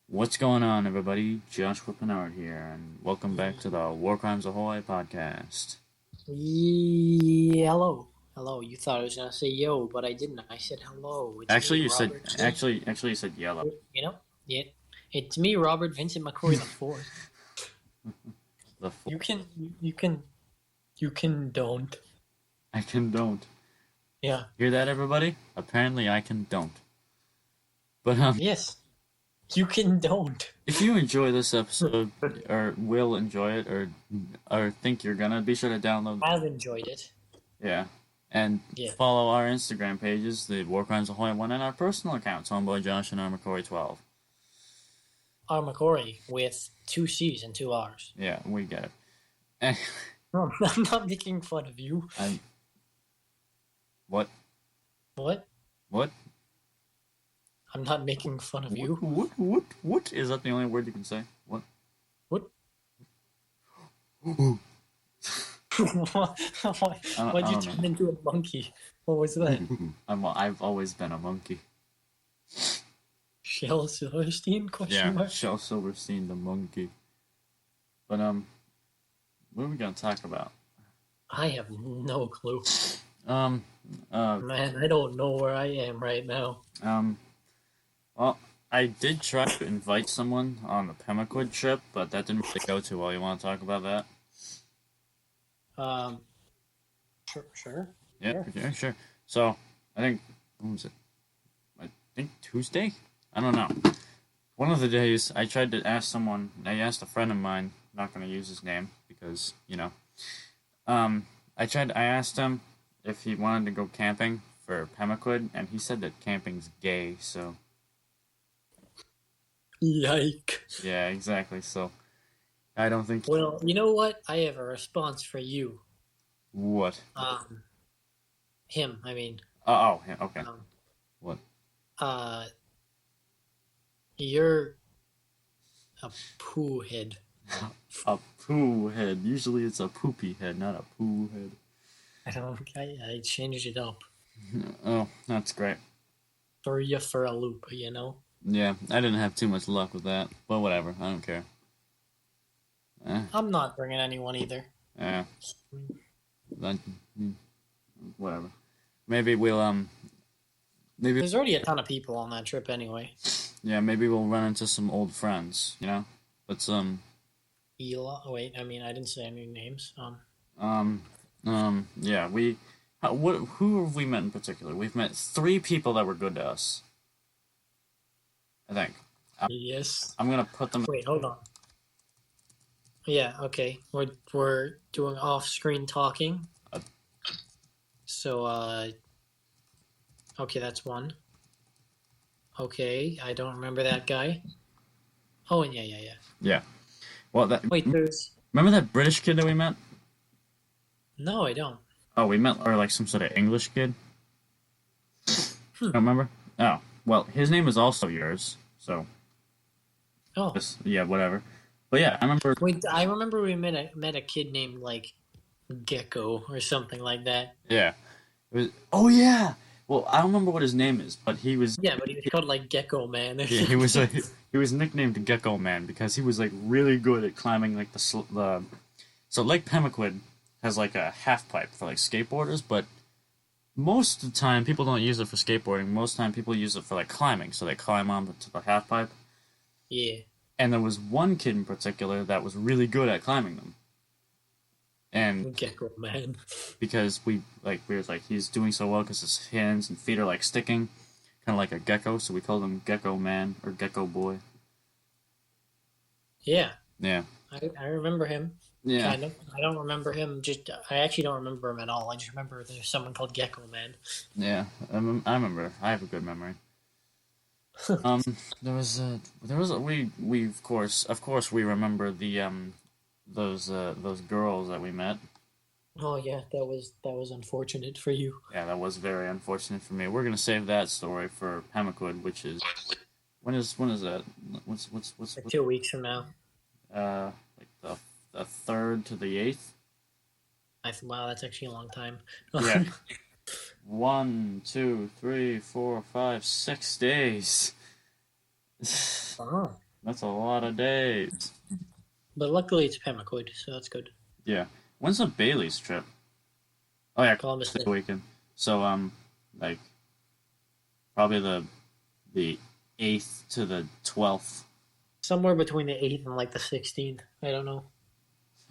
What's going on, everybody? Joshua Pinard here, and welcome back to the War Crimes Ahoy podcast. Hello. Hello. You thought I was gonna say yo, but I didn't. I said hello. It's Actually, me, you said Robert. actually you said yellow. You know? Yeah. It's me, Robert Vincent McCoy the fourth. The You can don't. I can don't Yeah. hear that, everybody. Apparently, I can don't. But Yes. You can don't. if you enjoy this episode or will enjoy it or think you're gonna, be sure to download. I've enjoyed it. Yeah, and Yeah. follow our Instagram pages, the War Crimes Ahoy one, and our personal accounts, Homeboy Josh and Armacory12. Armacory with 2 C's and 2 R's. Yeah, we get it. And No, I'm not making fun of you. What? What? What? I'm not making fun of you. What? Is that the only word you can say? What? What? I Why'd you don't turn know. into a monkey? What was that? I've always been a monkey. Shel Silverstein? Question Yeah, mark? Shel Silverstein the monkey. But what are we gonna talk about? I have no clue. Um, Man, I don't know where I am right now. well, I did try to invite someone on the Pemaquid trip, but that didn't really go too well. You want to talk about that? Um, sure. Yeah, sure. So I think when was it? I think Tuesday. I don't know. One of the days I tried to ask someone. I asked a friend of mine. Not going to use his name because I asked him if he wanted to go camping for Pemaquid, and he said that camping's gay. So Yike. yeah, exactly. So I don't think. Well, you know what? I have a response for you. What? Him, I mean. Yeah, okay. What? You're a poo head. A poo head. Usually it's a poopy head, not a poo head. I changed it up. Oh, that's great. Throw you for a loop, you know? Yeah, I didn't have too much luck with that, but whatever. I don't care. I'm not bringing anyone either. Yeah. Whatever. Maybe we'll maybe There's already a ton of people on that trip anyway. yeah, maybe we'll run into some old friends, Let's Eli, wait, I mean, I didn't say any names. yeah, who have we met in particular? We've met 3 people that were good to us. I think. Yes. I'm gonna put them. Wait, hold on. Yeah, okay. We're doing off-screen talking. So, okay, that's one. Okay, I don't remember that guy. Oh, and yeah. Yeah. Well, Wait, there's... remember that British kid that we met? No, I don't. Oh, we met, or like some sort of English kid. Don't remember? Oh, well, his name is also yours, so. Oh. Yeah, whatever. But yeah, I remember. Wait, I remember we met a kid named, like, Gecko or something like that. Yeah. Oh, yeah! Well, I don't remember what his name is, but he was. Yeah, but he was called, like, Gecko Man. Yeah, he was nicknamed Gecko Man because he was like really good at climbing like the. So Lake Pemaquid has like a half pipe for like skateboarders, but most of the time people don't use it for skateboarding. Most of the time people use it for like climbing, so they climb onto the half pipe. Yeah. And there was one kid in particular that was really good at climbing them. And Gecko Man. because we were like he's doing so well because his hands and feet are like sticking, kind of like a gecko, so we called him Gecko Man or Gecko Boy. Yeah. Yeah. I remember him. Yeah. Kind of. I don't remember him. I actually don't remember him at all. I just remember there's someone called Gecko Man. Yeah. I remember. I have a good memory. We of course we remember the those girls that we met. Oh yeah, that was unfortunate for you. Yeah, that was very unfortunate for me. We're gonna save that story for Pemaquid, which is when is that? What's 2 weeks from now. like the 3rd to the 8th. Wow, that's actually a long time. Yeah. 1, 2, 3, 4, 5, 6 days. Oh. That's a lot of days. But luckily it's Pemaquid, so that's good. Yeah. When's the Bailey's trip? Oh yeah, Columbus Columbus Day. Day weekend. So like probably the 8th to the 12th. Somewhere between the 8th and like the 16th. I don't know.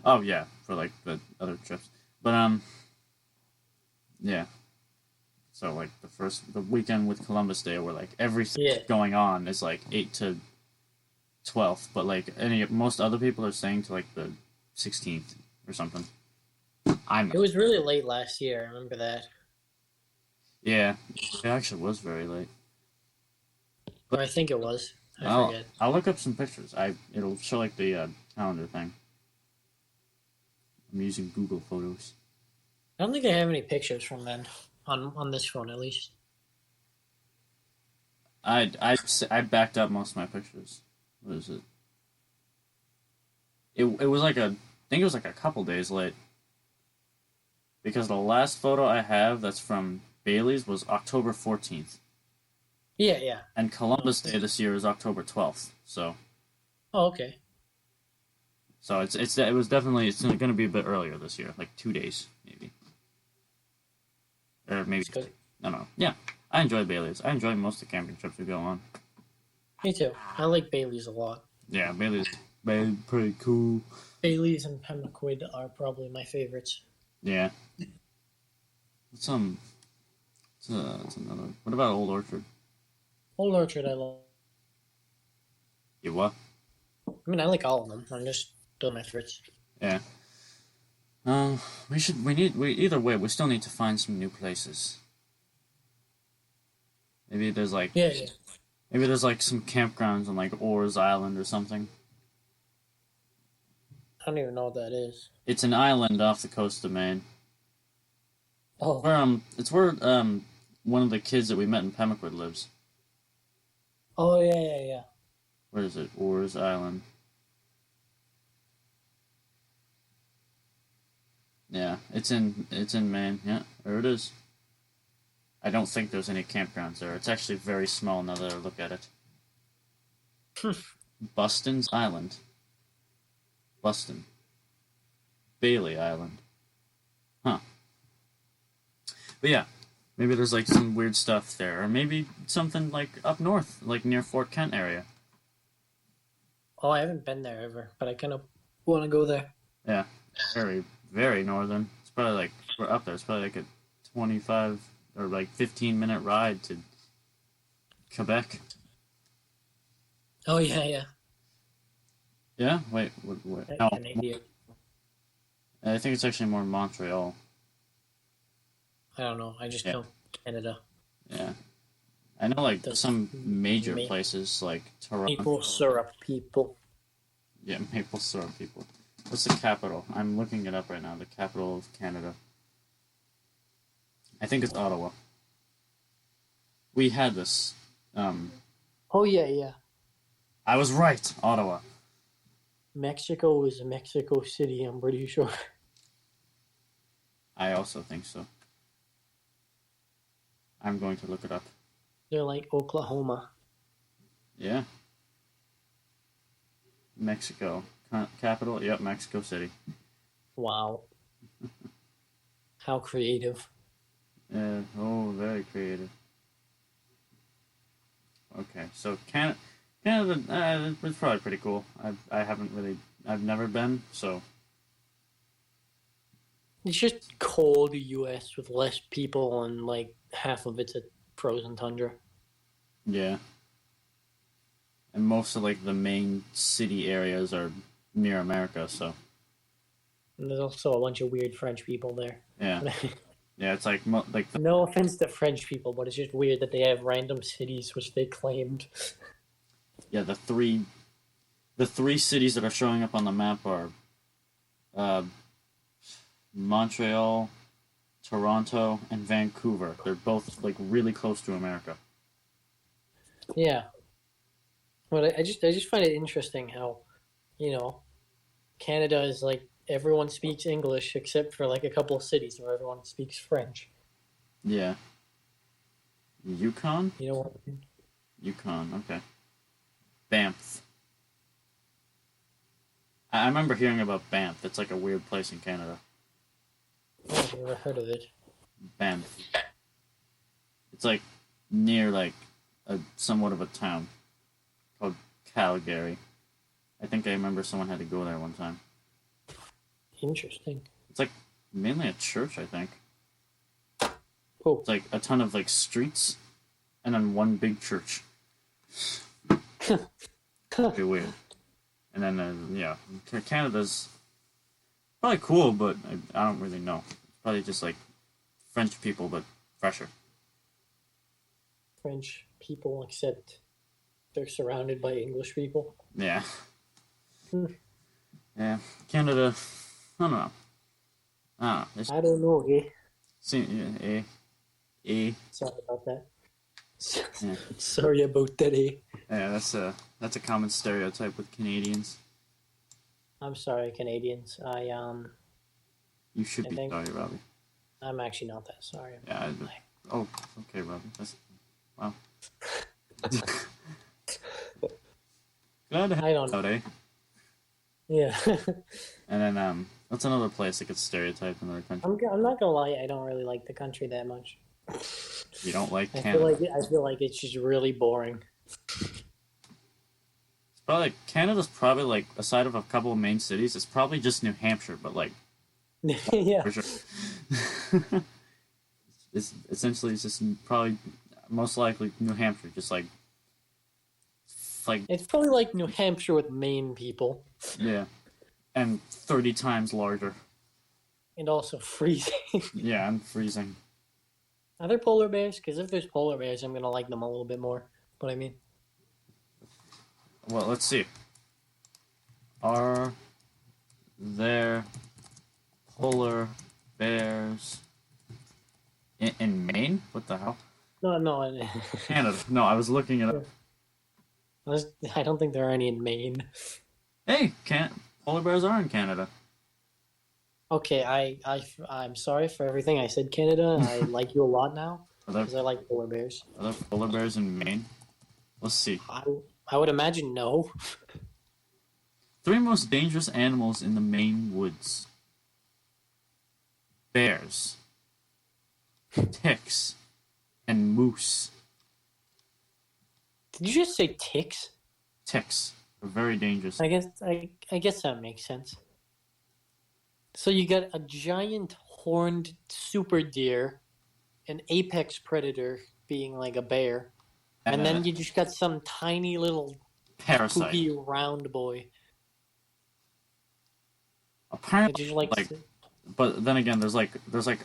Oh yeah, for like the other trips. But yeah. So like the weekend with Columbus Day where like everything Yeah. going on is like 8 to 12th, but like most other people are staying to like the 16th or something. I'm It not. was really late last year. I remember that. Yeah, it actually was very late. Or But I think it was. I I'll forget. I'll look up some pictures. It'll show like the calendar thing. I'm using Google Photos. I don't think I have any pictures from then on this phone at least. I backed up most of my pictures. What is it? It was like I think it was like a couple days late because the last photo I have that's from Bailey's was October 14th, Yeah, yeah. and No. Columbus Day this year is October 12th. Oh, okay. So it was definitely it's going to be a bit earlier this year, like 2 days maybe, or maybe That's good. I don't know. Yeah, I enjoy Bailey's. I enjoy most of the camping trips we go on. Me too. I like Bailey's a lot. Yeah, Bailey's pretty cool. Bailey's and Pemaquid are probably my favorites. Yeah. It's it's another. What about Old Orchard? Old Orchard, I love. You what? I mean, I like all of them. I'm just doing my favorites. Yeah. We either way we still need to find some new places. Maybe there's like Yeah, yeah. maybe there's like some campgrounds on like Oars Island or something. I don't even know what that is. It's an island off the coast of Maine. Oh, It's where one of the kids that we met in Pemaquid lives. oh yeah, yeah, yeah. Where is it? Oars Island. Yeah, it's in Maine. Yeah, there it is. I don't think there's any campgrounds there. It's actually very small now that I look at it. Buston's Island. Buston. Bailey Island. Huh. But yeah, maybe there's like some weird stuff there, or maybe something like up north, like near Fort Kent area. Oh, I haven't been there ever, but I kind of want to go there. Yeah, very very northern. It's probably like we're up there. It's probably like a 25 or like 15-minute ride to Quebec. Oh yeah, yeah. Yeah, wait, no, Canadian. I think it's actually more Montreal. I don't know. I just Yeah, know Canada. yeah. I know like The some major ma- places like Toronto. maple syrup people. Yeah, maple syrup people. What's the capital? I'm looking it up right now. The capital of Canada. I think it's Ottawa. We had this. Um, Oh yeah, yeah. I was right. Ottawa. Mexico is Mexico City. I'm pretty sure. I also think so. I'm going to look it up. They're like Oklahoma. Yeah. Mexico. Capital? Yep, Mexico City. Wow, how creative. Yeah. Oh, very creative. Okay, so Canada, it's probably pretty cool. I haven't really, I've never been, so It's just cold U.S. with less people and like half of it's a frozen tundra. yeah. And most of like the main city areas are near America, so And there's also a bunch of weird French people there. yeah, yeah. It's like like No offense to French people, but it's just weird that they have random cities which they claimed. yeah the three cities that are showing up on the map are uh, Montreal, Toronto, and Vancouver. They're both like really close to America. Yeah, but I just find it interesting how, you know, Canada is like everyone speaks English except for like a couple of cities where everyone speaks French. Yeah, Yukon, You know, Yukon. Okay, Banff. I remember hearing about Banff. It's like a weird place in Canada. I've never heard of it. Banff. It's like near like a somewhat of a town called Calgary. I think I remember someone had to go there one time. Interesting. It's like mainly a church, I think. Oh. It's like a ton of like streets, and then one big church. Pretty weird. And then yeah, Canada's probably cool, but I don't really know. Probably just like French people, but fresher. French people, except they're surrounded by English people. Yeah. Yeah, Canada. I don't know. I don't know, eh? Sorry about that. Yeah. Sorry about that, eh? Yeah, that's a common stereotype with Canadians. I'm sorry, Canadians. You should I be think- sorry, Robbie. I'm actually not that sorry. Yeah. Oh, okay, Robbie. That's wow. Glad to have I don't you out, eh? Yeah. And then what's another place that gets stereotyped in another country? I'm not gonna lie, I don't really like the country that much. You don't like I Canada. feel like it's just really boring. It's probably Canada's probably like aside of a couple of main cities, it's probably just New Hampshire, but like Yeah. for sure. It's essentially just probably most likely New Hampshire, just like It's probably like New Hampshire with Maine people. yeah, and 30 times larger. And also freezing. Yeah, and freezing. Are there polar bears? Because if there's polar bears, I'm gonna like them a little bit more. But I mean, Well, let's see. Are there polar bears in Maine? What the hell? no, Canada. No, I was looking it up. I don't think there are any in Maine. Hey, polar bears are in Canada. Okay, I'm sorry for everything I said, Canada. I like you a lot now Are there, because I like polar bears. are there polar bears in Maine? Let's see. I would imagine no. 3 most dangerous animals in the Maine woods: bears, ticks, and moose. Did you just say ticks? Ticks are very dangerous. I guess that makes sense. So you got a giant horned super deer, an apex predator being like a bear, and then you just got some tiny little parasite. spooky round boy. that Apparently, just like but then again, there's like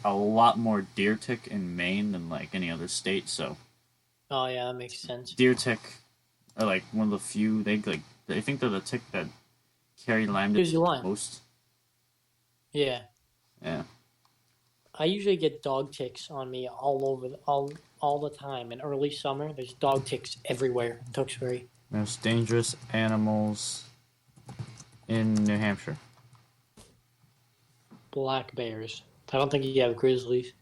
a lot more deer tick in Maine than like any other state. So oh yeah, that makes sense. deer tick are like one of the few. They think they're the tick that carry Lyme Gives disease you the Lyme. most. Yeah, Yeah. I usually get dog ticks on me all the time. In early summer, there's dog ticks everywhere in Tewksbury. Most dangerous animals in New Hampshire. Black bears. I don't think you have grizzlies.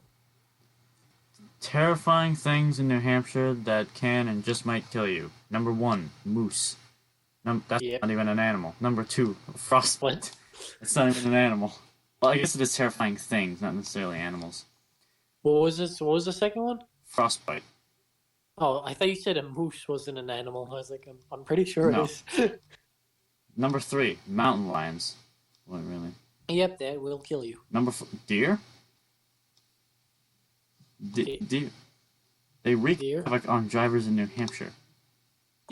Terrifying things in New Hampshire that can and just might kill you. Number 1, moose. That's Yep. not even an animal. Number 2, frostbite. What? It's not even an animal. Well, I guess it is terrifying things, not necessarily animals. What was this? What was the second one? Frostbite. Oh, I thought you said a moose wasn't an animal. I was like, I'm pretty sure No. it is. Number 3, mountain lions. What, really? Yep, that will kill you. Number 4, deer? Deer. They wreak Deer? havoc on drivers in New Hampshire.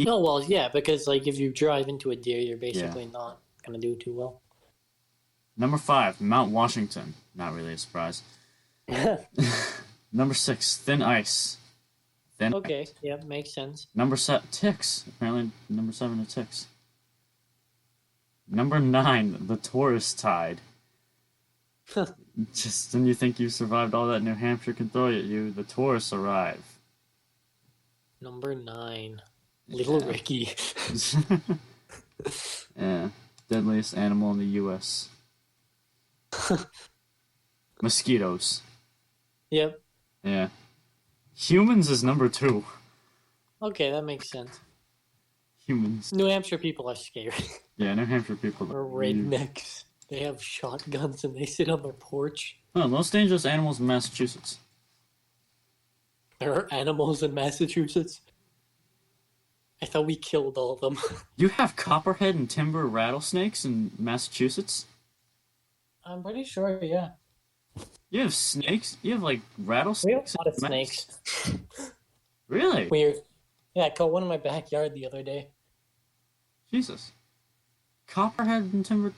Oh well, yeah, because like if you drive into a deer, you're basically not gonna do too well. Number 5, Mount Washington. Not really a surprise. Number 6, thin ice. Thin Okay, yep, makes sense. Number 7, ticks. Apparently, number 7 are ticks. Number 9, the tourist tide. Just when you think you've survived all that New Hampshire can throw at you, the tourists arrive. Number 9, Little Yeah. Ricky. Yeah. Deadliest animal in the U.S. Mosquitoes. Yep. Yeah. Humans is number 2. Okay, that makes sense. Humans. New Hampshire people are scary. Yeah, New Hampshire people Or are weird. rednecks. They have shotguns and they sit on their porch. Oh, most dangerous animals in Massachusetts. There are animals in Massachusetts. I thought we killed all of them. You have copperhead and timber rattlesnakes in Massachusetts? I'm pretty sure, yeah. You have snakes? You have, like, We have rattlesnakes? a lot of in Mass- snakes. Really? Weird. Yeah, I caught one in my backyard the other day. Jesus. Copperhead and timber...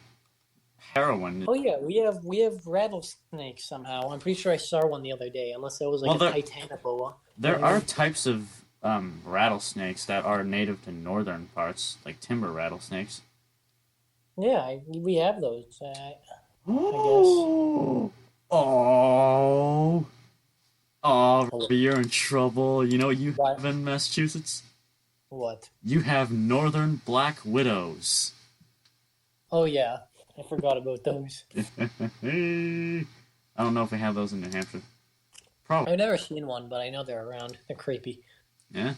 Heroin. Oh yeah, we have rattlesnakes somehow. I'm pretty sure I saw one the other day, unless it was like Well, a Titanoboa. There are types of rattlesnakes that are native to northern parts, like timber rattlesnakes. Yeah, we have those. Oh, oh, oh! You're in trouble. You know what you What? have in Massachusetts? What? You have northern black widows. Oh yeah, I forgot about those. I don't know if we have those in New Hampshire. Probably. I've never seen one, but I know they're around. They're creepy. Yeah.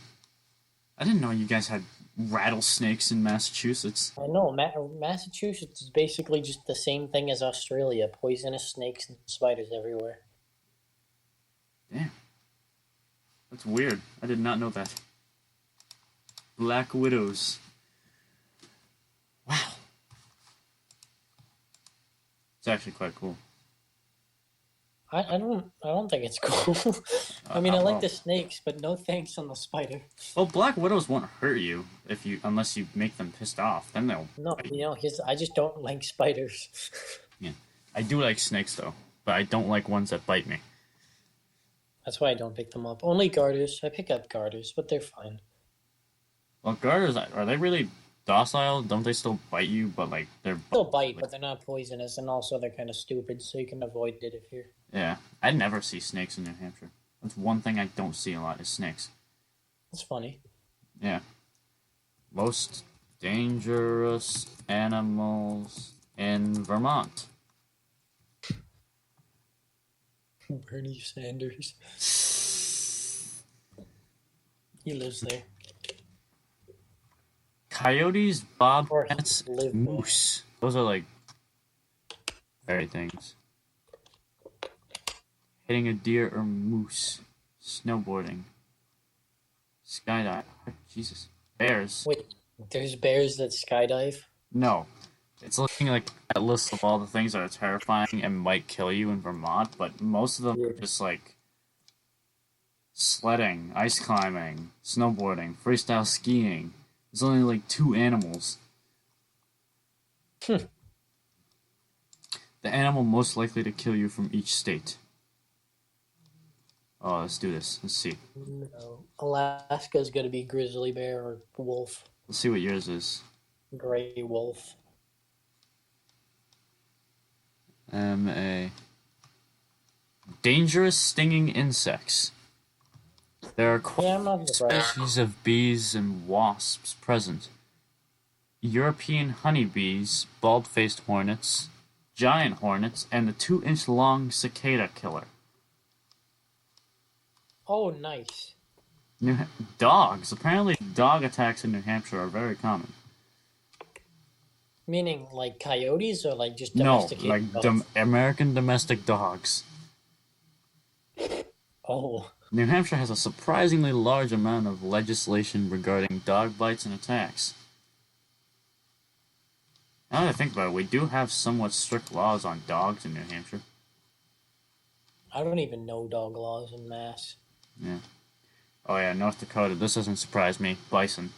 I didn't know you guys had rattlesnakes in Massachusetts. I know Massachusetts is basically just the same thing as Australia: poisonous snakes and spiders everywhere. Damn. That's weird. I did not know that. Black widows. Wow. It's actually quite cool. I don't think it's cool. I mean, I well. like the snakes, but no thanks on the spider. Well, black widows won't hurt you unless you make them pissed off. Then they'll. No, I just don't like spiders. Yeah, I do like snakes though, but I don't like ones that bite me. That's why I don't pick them up. Only garters. I pick up garters, but they're fine. Well, garters are they really docile? Don't they still bite you? But like they're. They'll bite, but they're not poisonous, and also they're kind of stupid, so you can avoid it if you're. Yeah, I never see snakes in New Hampshire. That's one thing I don't see a lot is snakes. It's funny. Yeah. Most dangerous animals in Vermont. Bernie Sanders. He lives there. Coyotes, Or bobcats, live there. moose. Those are like fairy things. Hitting a deer or moose. Snowboarding. Skydive. Jesus. Bears. Wait, there's bears that skydive? No. It's looking like that list of all the things that are terrifying and might kill you in Vermont, but most of them are just like sledding, ice climbing, snowboarding, freestyle skiing. There's only like 2 animals. Hmm. The animal most likely to kill you from each state. Oh, let's do this. Let's see. No. Alaska's gonna be grizzly bear or wolf. Let's see what yours is. Gray wolf. A dangerous stinging insects. There are quite Yeah, I'm not surprised. species of bees and wasps present. European honeybees, bald-faced hornets, giant hornets, and the 2-inch long cicada killer. Oh, nice. Dogs. Apparently, dog attacks in New Hampshire are very common. Meaning like coyotes or like just No, domesticated like dogs? American domestic dogs. Oh, New Hampshire has a surprisingly large amount of legislation regarding dog bites and attacks. Now that I think about it, we do have somewhat strict laws on dogs in New Hampshire. I don't even know dog laws in Mass. Yeah. Oh yeah, North Dakota. This doesn't surprise me. Bison.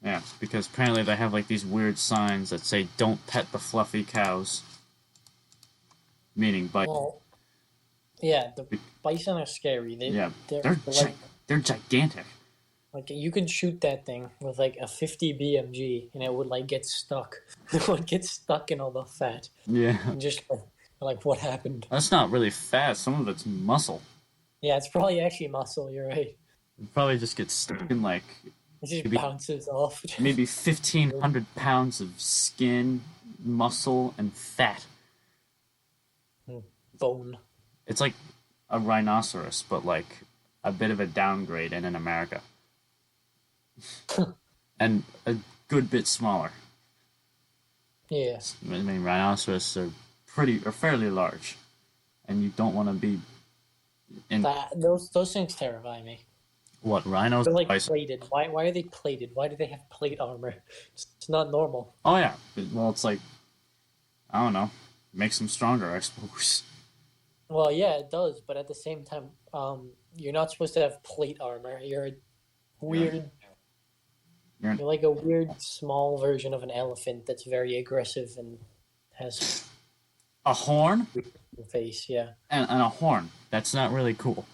Yeah, because apparently they have like these weird signs that say "Don't pet the fluffy cows," meaning bison. Well, yeah, the bison are scary. Yeah, they're they're like, they're gigantic. like you could shoot that thing with like a 50 BMG and it would like get stuck. It would get stuck in all the fat. Yeah, And just like what happened? that's not really fat. Some of it's muscle. Yeah, it's probably actually muscle. You're right. It probably just gets stuck in like It just Maybe- bounces off. maybe 1,500 pounds of skin, muscle, and fat. Bone. It's like a rhinoceros, but like a bit of a downgrade and in America. and a good bit smaller. Yeah, I mean, rhinoceros are fairly large, and you don't want to be in those things terrify me. what rhinos, They're like bison. plated. Why are they plated? Why do they have plate armor? It's not normal. Oh yeah, well it's like I don't know, makes them stronger, I suppose. Well, yeah, it does, but at the same time, you're not supposed to have plate armor. You're a You're weird. you're You're like a weird small version of an elephant that's very aggressive and has a horn a face. Yeah. and a horn. That's not really cool.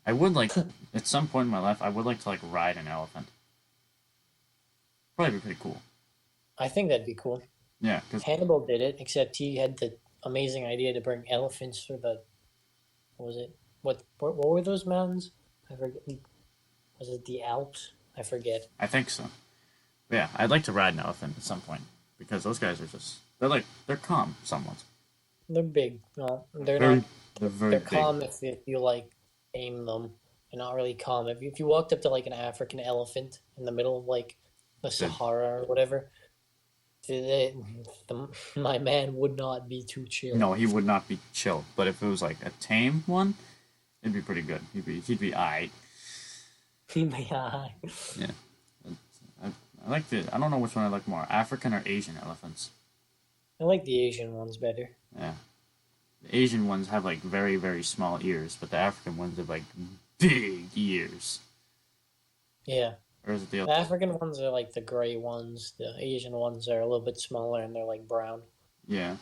I would like at some point in my life I would like to like ride an elephant. Probably be pretty cool. I think that'd be cool. Yeah, because Hannibal did it, except he had the amazing idea to bring elephants through the. What was it? What were those mountains? I forget. Was it the Alps? I forget. I think so. But yeah, I'd like to ride an elephant at some point because those guys are just they're calm somewhat. They're big. No, they're Very not. they're very They're big. calm if you like aim them. They're not really calm. If you walked up to like an African elephant in the middle of like the Sahara or whatever, they, my man would not be too chill. No, he would not be chill. But if it was like a tame one, it'd be pretty good. He'd be aight. Yeah. Yeah. I like the. I don't know which one I like more, African or Asian elephants. I like the Asian ones better. Yeah. The Asian ones have like very very small ears, but the African ones have like big ears. Yeah. Or is it the The other? African ones are like the gray ones. The Asian ones are a little bit smaller and they're like brown. Yeah.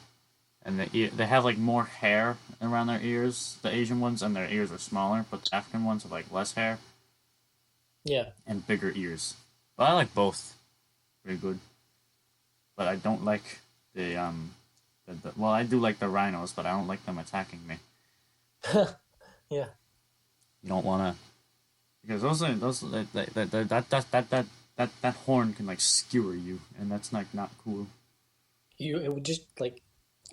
And they have like more hair around their ears. The Asian ones and their ears are smaller, but the African ones have like less hair Yeah. and bigger ears. But I like both. Pretty good. But I don't like well, I do like the rhinos, but I don't like them attacking me. Yeah. You don't want to, because that horn can like skewer you, and that's like not cool. It would just like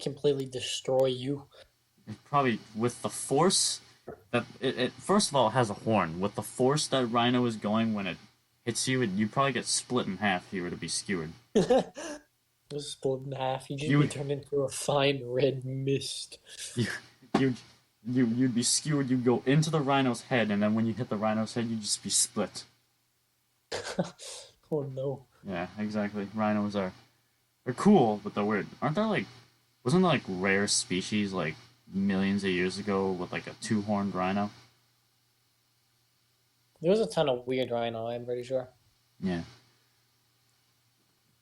completely destroy you. It probably with the force that it first of all it has a horn. With the force that rhino is going when it hits you, you probably get split in half if you were to be skewered. Just split in half. You just You be would- turned into a fine red mist. You you you'd be skewered. You'd go into the rhino's head, and then when you hit the rhino's head, you'd just be split. Oh no. Yeah, exactly. Rhinos they're cool, but they're weird. Aren't there like wasn't there like rare species like millions of years ago with like a two-horned rhino? There was a ton of weird rhino, I'm pretty sure. Yeah.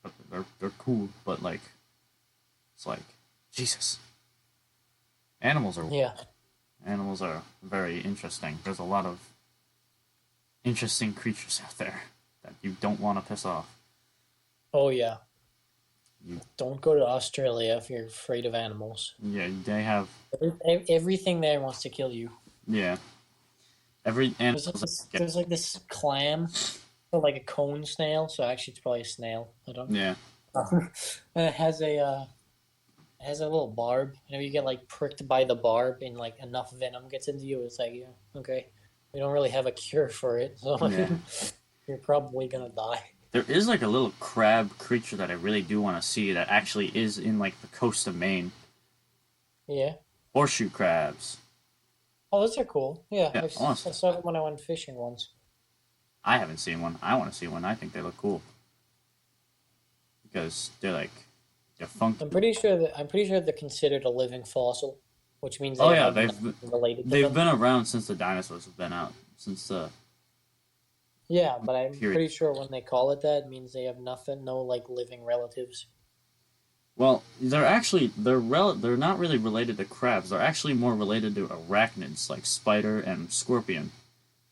But they're cool, but like it's like Jesus. Yeah. Animals are very interesting. There's a lot of interesting creatures out there that you don't want to piss off. Oh yeah. You, Don't go to Australia if you're afraid of animals. yeah, they have Everything there wants to kill you. yeah. Every animal There's like this clam, or like a cone snail. So actually, it's probably a snail. I don't. yeah. And it has a little barb. You know, you get like pricked by the barb, and like enough venom gets into you. It's like, yeah, okay, we don't really have a cure for it, so Yeah. you're probably gonna die. There is like a little crab creature that I really do want to see that actually is in like the coast of Maine. Yeah. Horseshoe crabs. Oh, those are cool. Yeah, Yeah, I awesome. saw them when I went fishing once. I haven't seen one. I want to see one. I think they look cool because they're funky. I'm pretty sure they're considered a living fossil, which means Oh they yeah, have they've nothing related to they've them. been around since the dinosaurs have been out. Since Yeah, but I'm Period. pretty sure when they call it that, it means they have nothing, no like living relatives. well, they're not really related to crabs. They're actually more related to arachnids like spider and scorpion.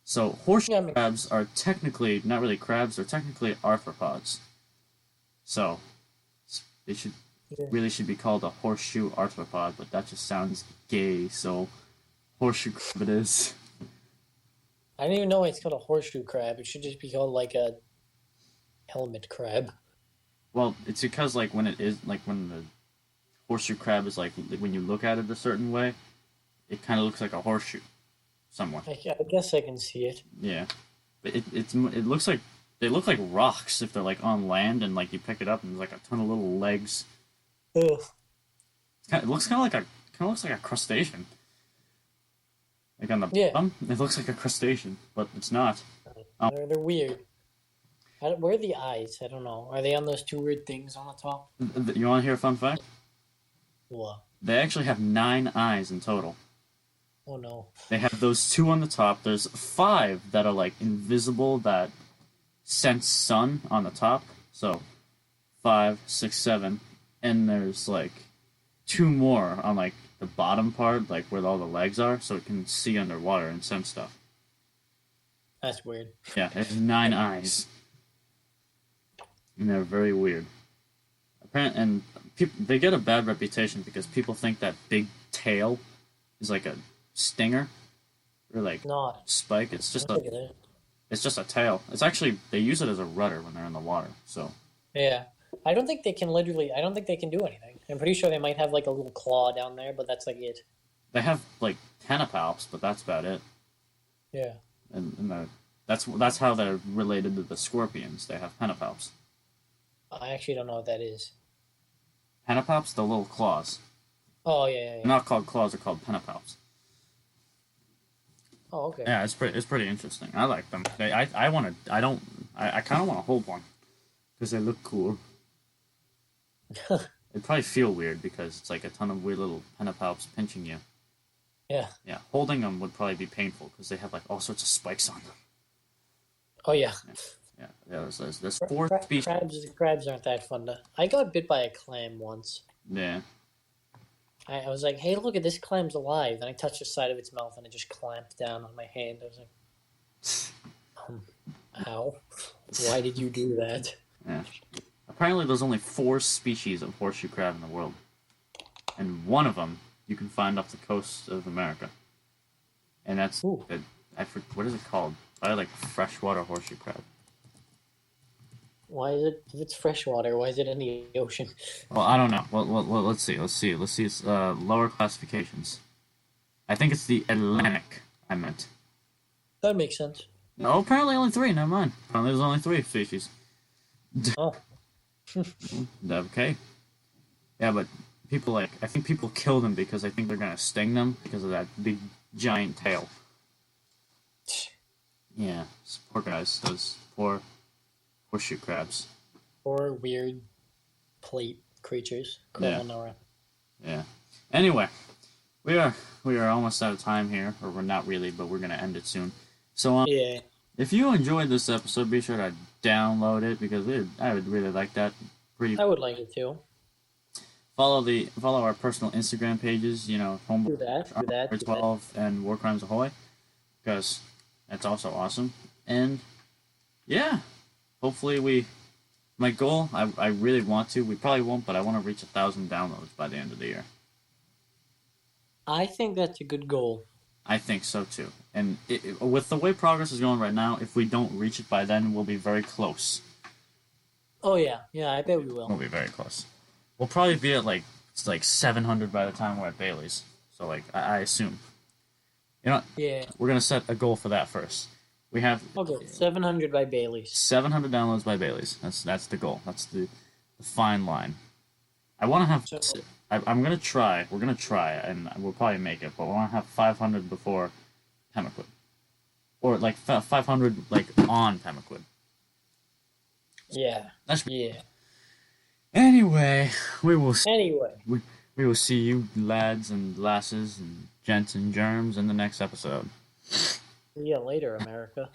So horseshoe Yeah, I mean, crabs are technically not really crabs. They're technically arthropods. So they yeah. really should be called a horseshoe arthropod, but that just sounds gay. So horseshoe crab it is. I didn't even know it's called a horseshoe crab. It should just be called like a helmet crab. Well, it's because like when the horseshoe crab is like when you look at it a certain way, it kind of looks like a horseshoe, somewhat. I guess I can see it. Yeah, It looks like they look like rocks if they're like on land and like you pick it up and there's like a ton of little legs. Ugh. It looks kind of looks like a crustacean. Like on the Yeah, bottom, it looks like a crustacean, but it's not. Um, they're weird. Where are the eyes? I don't know. Are they on those two weird things on the top? you want to hear a fun fact? What? They actually have 9 eyes in total. Oh no. They have those two on the top. There's 5 that are like invisible that sense sun on the top. So 5, 6, 7, and there's like 2 more on like the bottom part, like where all the legs are, so it can see underwater and sense stuff. That's weird. Yeah, it has 9 eyes, and they're very weird. Apparently, and people they get a bad reputation because people think that big tail is like a stinger or like Not. spike. It's just a Look at it. it's just a tail. It's actually they use it as a rudder when they're in the water. So Yeah. I don't think they can literally. I don't think they can do anything. I'm pretty sure they might have like a little claw down there, but that's like it. they have like tentapalps, but that's about it. Yeah. And that's how they're related to the scorpions. They have pentapalps. I actually don't know what that is. Pentapalps, the little claws. Oh yeah, yeah, They're yeah. not called claws; they're called pentapalps. Oh okay. Yeah, it's pretty interesting. I like them. I want to. I don't. I kind of want to hold one because they look cool. It'd probably feel weird because it's like a ton of weird little pentapalps pinching you. Yeah. Yeah, holding them would probably be painful because they have like all sorts of spikes on them. Oh yeah. Yeah. There's 4 species. Crabs aren't that fun to. I got bit by a clam once. Yeah. I was like, "Hey, look at this clam's alive!" And I touched the side of its mouth, and it just clamped down on my hand. I was like, "Ow! Why did you do that?" Yeah. Apparently, there's only 4 species of horseshoe crab in the world, and one of them you can find off the coast of America, and that's Ooh. what is it called? Probably like freshwater horseshoe crab. Why is it? If it's freshwater, why is it in the ocean? Well, I don't know. Well, let's see. Let's see. Its lower classifications. I think it's the Atlantic. I meant. That makes sense. No, apparently only 3. Never mind. Apparently there's only 3 species. Oh, Okay. Yeah, but people I think people kill them because I think they're gonna sting them because of that big giant tail. Yeah, poor guys. Those poor horseshoe crabs. or weird plate creatures crawling around. Yeah. Anyway, we are almost out of time here, or we're not really, but we're gonna end it soon. So Yeah. if you enjoyed this episode, be sure to download it because I would really like that. I would like it too. Follow our personal Instagram pages. You know, Do that. Do that. Do that. 12 and War Crimes Ahoy, because that's also awesome. And yeah, hopefully my goal. I really want to. We probably won't, but I want to reach 1,000 downloads by the end of the year. I think that's a good goal. I think so too. And with the way progress is going right now, if we don't reach it by then, we'll be very close. Oh yeah, yeah. I bet we We'll will. be very close. We'll probably be at like 700 by the time we're at Bailey's. So like I assume. You know, Yeah. we're gonna set a goal for that first. We have Okay. 700 by Bailey's. 700 downloads by Bailey's. That's the goal. That's the fine line. I want to have. So- I'm gonna try. We're gonna try, and we'll probably make it. But we want to have 500 before Pemaquid, or like 500 like on Pemaquid. Yeah. That's be. Yeah. Anyway, we will. Anyway. We will see you lads and lasses and gents and germs in the next episode. See ya later, America.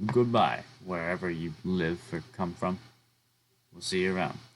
Goodbye, wherever you live or come from. We'll see you around.